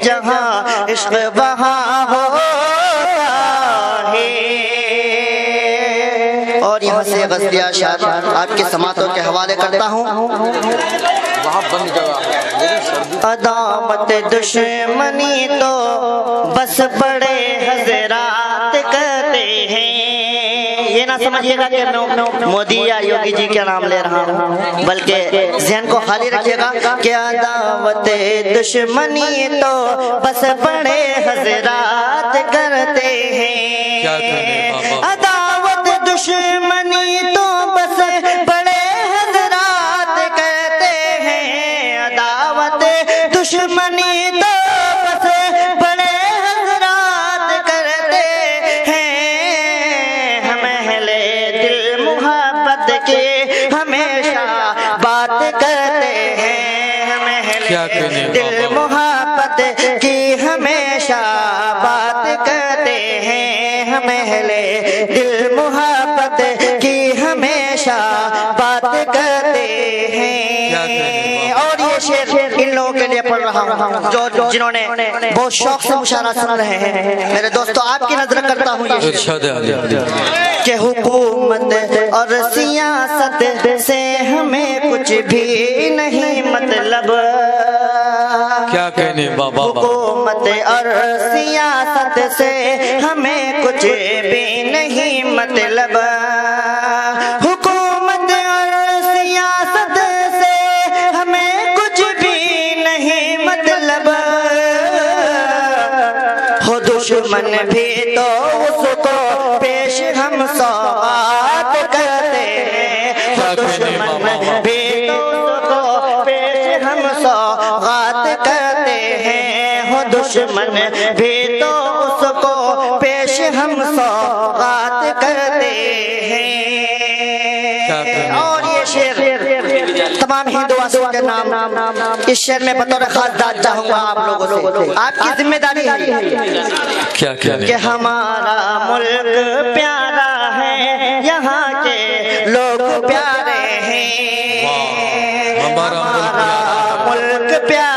جہاں عشق وہاں ہوتا ہے۔ اور یہاں سے غزلیہ اشعار آپ کی سماعتوں کے حوالے کرتا ہوں۔ عداوت دشمنی تو بس بڑے حضرات کرتے ہیں۔ یہ نہ سمجھیے گا کہ میں مودی یا یوگی جی کا نام لے رہا ہوں، بلکہ ذہن کو خالی رکھیے گا کہ عداوت دشمنی تو بس بڑے حضرات کرتے ہیں۔ عداوت دشمنی تو بس بڑے حضرات کرتے ہیں۔ عداوت دشمنی تو بس بڑے حضرات کرتے ہیں۔ ہم اہل دل محبت کی ہمیشہ بات کرتے ہیں۔ ہم اہل دل محبت کی ہمیشہ بات کرتے ہیں۔ ہم اہل دل محبت کی ہمیشہ بات کرتے ہیں۔ اور یہ شعر ان لوگوں کے لیے پڑھ رہا ہوں جنہوں نے بہت شوق سے مشاعرہ سن رہے ہیں۔ میرے دوستو آپ کی نظر کرتا ہوں یہ شعر کہ حکومت اور سیاست سے ہمیں کچھ بھی نہیں مطلب۔ کیا کہنے بابا؟ حکومت اور سیاست سے ہمیں کچھ بھی نہیں مطلب۔ حکومت اور سیاست سے ہمیں کچھ بھی نہیں مطلب۔ ہو دشمن بھی تو اس کو پیش ہم سوغات کرتے ہیں۔ ہو دشمن بھی تو اس کو پیش ہم سوغات کرتے ہیں۔ ہو دشمن بھی تو اس کو پیش ہم سوغات کرتے ہیں۔ اور یہ شعر تمام ہندوؤں کے نام اس شعر میں بطور خاص داد چاہوں گا آپ لوگوں سے۔ آپ کی ذمہ داری ہے کہ ہمارا ملک پیارا ہے، یہاں کے لوگ پیارے ہیں۔ ہمارا ملک پیارا